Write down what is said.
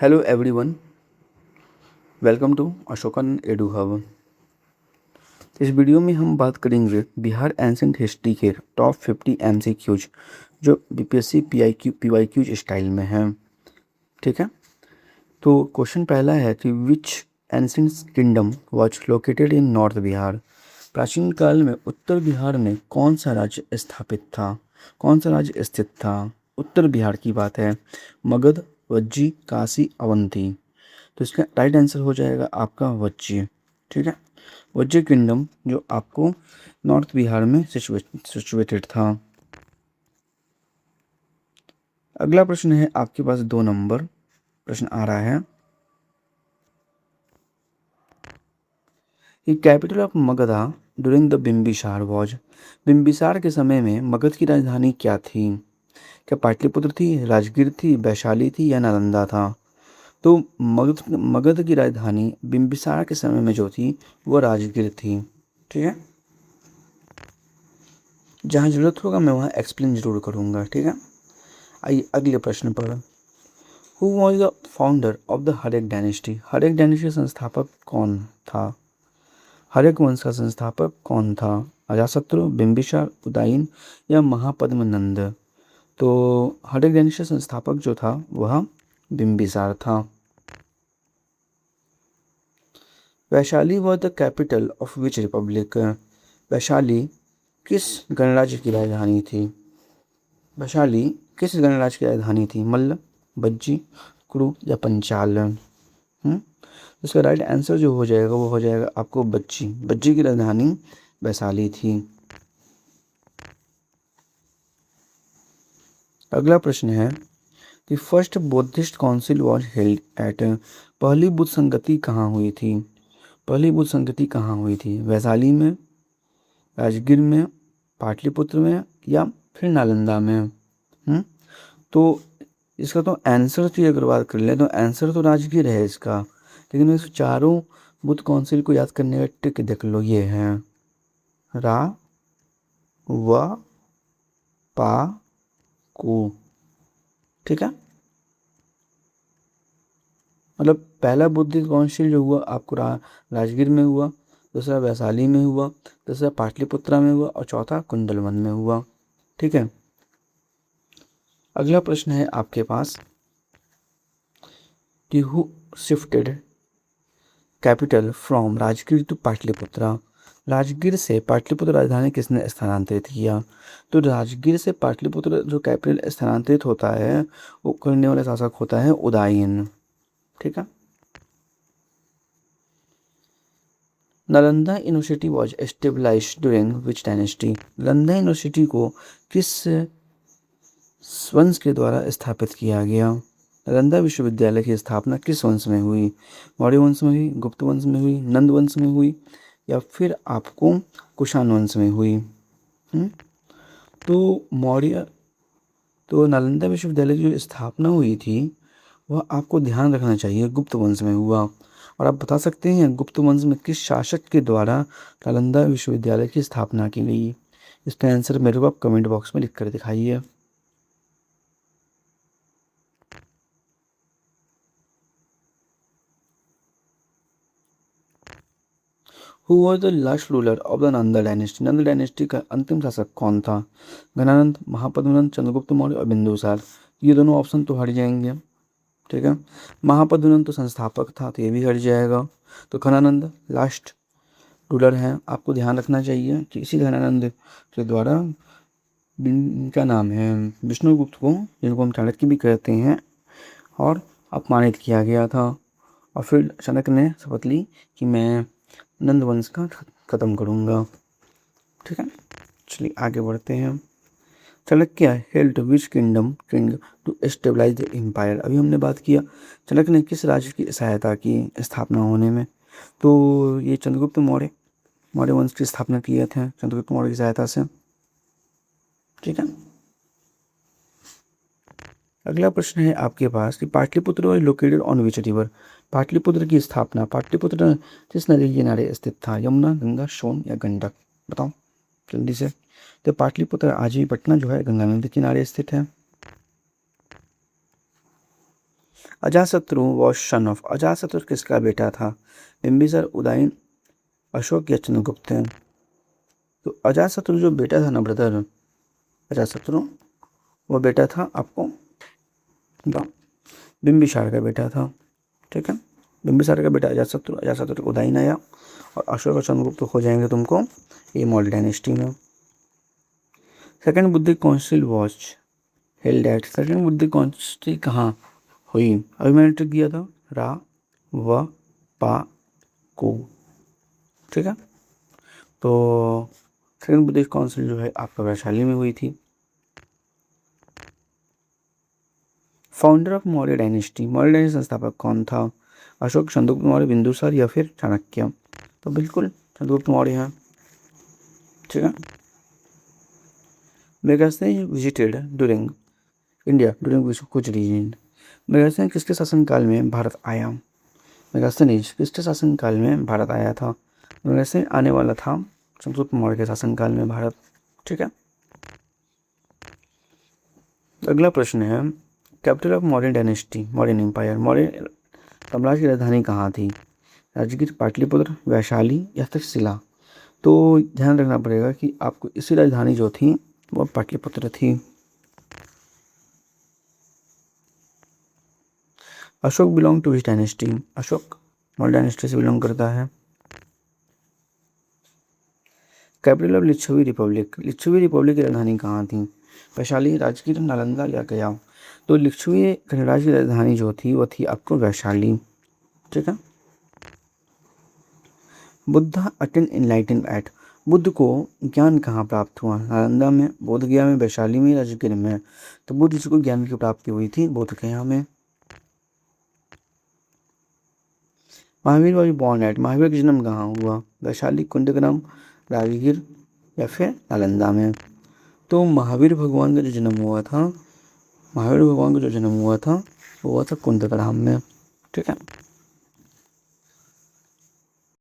Hello everyone, welcome to Ashokan edu hub. इस video में हम बात करेंगे बिहार एंसेंट हिस्ट्री के टॉप 50 एमसीक्यूज जो बीपीएससी पीवाईक्यूज स्टाइल में है। ठीक है, तो क्वेश्चन पहला है कि which ancient kingdom was located in north Bihar. प्राचीन काल में उत्तर बिहार में कौन सा राज्य स्थापित था, कौन सा राज्य स्थित था। उत्तर बिहार की बात है, मगध, वज्जी, काशी, अवंती। तो इसका राइट आंसर हो जाएगा आपका वज्जी। ठीक है, वज्जी किंगडम जो आपको नॉर्थ बिहार में सिचुएटेड था। अगला प्रश्न है आपके पास 2 नंबर प्रश्न आ रहा है कि capital of Magadha during the Bimbisara was. Bimbisara के समय में मगध की राजधानी क्या थी। क्या पाटलिपुत्र थी, राजगीर थी, वैशाली थी या नालंदा था। तो मगध की राजधानी बिम्बिसार के समय में जो थी वो राजगीर थी। ठीक है, जहाँ जरूरत होगा मैं वहाँ एक्सप्लेन जरूर करूँगा। ठीक है, आइए अगले प्रश्न पर। Who was the founder of the Haryanka dynasty. Haryanka dynasty का संस्थापक कौन था। हर्यक वंश का संस्थापक कौन था। अजातशत्रु, बिम्बिसार, उदयन या महापद्मनंद। तो हर्यक डायनेस्टी का संस्थापक जो था वह बिम्बिसार था। Vaishali was the capital of which Republic. Vaishali किस गणराज्य की राजधानी थी। वैशाली किस गणराज्य की राजधानी थी। मल्ल, बज्जी, कुरु या पंचाल। इसका राइट आंसर जो हो जाएगा वो हो जाएगा आपको बज्जी। बज्जी की राजधानी वैशाली थी। अगला प्रश्न है कि first Buddhist council was held at. पहली बुद्ध संगति कहाँ हुई थी। पहली बुद्ध संगति कहाँ हुई थी। वैशाली में, राजगीर में, पाटलिपुत्र में या फिर नालंदा में। तो इसका तो आंसर की अगर बात कर ले तो आंसर तो राजगीर है इसका, लेकिन इस चारों बुद्ध काउंसिल को याद करने का ट्रिक देख लो, ये है रा, व, पा, को। ठीक है, मतलब पहला बुद्ध काउंसिल जो हुआ आपको राजगीर में हुआ, दूसरा वैशाली में हुआ, तीसरा पाटलिपुत्रा में हुआ और चौथा कुंडलवन में हुआ। ठीक है, अगला प्रश्न है आपके पास कि who shifted capital from Rajgir to Pataliputra. Rajgir से पाटलिपुत्र राजधानी किसने स्थानांतरित किया। तो राजगीर से पाटलिपुत्र जो कैपिटल स्थानांतरित होता है वो करने वाला शासक होता है उदयन। ठीक है, Nalanda university was established during which dynasty. Nalanda university को किस वंश के द्वारा स्थापित किया गया। नालंदा विश्वविद्यालय की स्थापना किस वंश में हुई। मौर्य वंश में हुई, गुप्त वंश में हुई, नंद वंश में हुई या फिर आपको कुषाण वंश में हुई। तो मौर्य तो नालंदा विश्वविद्यालय की जो स्थापना हुई थी वह आपको ध्यान रखना चाहिए गुप्त वंश में हुआ। और आप बता सकते हैं गुप्त वंश में किस शासक के द्वारा नालंदा विश्वविद्यालय की स्थापना की गई। इसका आंसर मेरे को आप कमेंट बॉक्स में लिख कर दिखाइए। Who was the last ruler of the Nanda dynasty. Nanda dynasty का अंतिम शासक कौन था। घनानंद, महापद्मनंद, चंद्रगुप्त मौर्य और बिंदुसार। ये दोनों ऑप्शन तो हट जाएंगे। ठीक है, महापद्मनंद तो संस्थापक था तो ये भी हट जाएगा। तो घनानंद लास्ट रूलर हैं। आपको ध्यान रखना चाहिए कि इसी घनानंद के द्वारा इनका नाम है विष्णुगुप्त को, जिनको हम चाणक्य भी कहते हैं, और अपमानित किया गया था। और फिर चाणक्य ने शपथ ली कि मैं नंद वंश का ख़त्म करूँगा। ठीक है, चलिए आगे बढ़ते हैं। Chanakya held which king to establish the empire. अभी हमने बात किया चाणक्य ने किस राज्य की सहायता की स्थापना होने में। तो ये चंद्रगुप्त मौर्य, मौर्य वंश की स्थापना किए थे चंद्रगुप्त मौर्य की सहायता से। ठीक है, अगला प्रश्न है आपके पास कि Pataliputra was located on which river. Pataliputra की स्थापना, पाटलिपुत्र किस नदी के किनारे स्थित था। यमुना, गंगा, सोन या गंडक। बताओ जल्दी से। तो पाटलिपुत्र आज भी पटना जो है गंगा नदी के किनारे स्थित है। Ajatashatru was son of, Ajatashatru किसका बेटा था? बिंबिसार, उदयन, अशोक या चंद्रगुप्त। तो अजातशत्रु जो बेटा था ना ब्रदर, अजातशत्रु वो बेटा था आपको बिंबिसार का बेटा था। ठीक है, बिंबिसार का बेटा अजातशत्रु, अजातशत्रु उदयन आया और अशोक और चंद्रगुप्त हो जाएंगे तुमको ये मौर्य डायनेस्टी में। सेकेंड बुद्धिक council was held at, second बुद्धिक काउंसिल कहाँ हुई? अभी मैंने ट्रिक दिया था, रा व पा को। ठीक है, तो सेकेंड बुद्धिस्ट काउंसिल जो है आपका वैशाली में हुई थी। Founder of Maurya dynasty, Maurya dynasty संस्थापक कौन था? अशोक, चंद्रगुप्त मौर्य, बिंदुसार या फिर चाणक्य? तो बिल्कुल चंद्रगुप्त मौर्य हैं। ठीक है, Megasthenes visited during India during कुछ रीजन। मेगास्थनीज किसके शासनकाल में भारत आया? मेगास्थनीज किसके शासनकाल में भारत आया था? मेगास्थनीज आने वाला था चंद्रगुप्त मौर्य के शासनकाल में भारत। ठीक है, अगला प्रश्न है, capital of Maurya dynasty, Mauryan empire, Maurya साम्राज्य की राजधानी कहाँ थी? राजगीर, पाटलिपुत्र, वैशाली या तक्षशिला? तो ध्यान रखना पड़ेगा कि आपको इसी राजधानी जो थी वो पाटलिपुत्र थी। Ashoka belong to which dynasty, Ashoka Maurya dynasty से बिलोंग करता है। Capital of Licchavi republic, Licchavi republic की राजधानी कहाँ थी? वैशाली, राजगीर, नालंदा या गया? तो लिच्छवी गणराज्य की राजधानी जो थी वो थी आपको वैशाली। ठीक है, Buddha attain enlighten at, Buddha को ज्ञान कहाँ प्राप्त हुआ? नालंदा में, बोधगया में, वैशाली में, राजगीर में? तो बुद्ध जी को ज्ञान की प्राप्ति हुई थी बोधगया में। Mahavir was born at, Mahavir का जन्म कहाँ हुआ? वैशाली, कुंदग्राम, राजगीर या फिर नालंदा में? तो महावीर भगवान का जो जन्म हुआ था, महावीर भगवान का जो जन्म हुआ था वो हुआ था कुंदग्राम में। ठीक है,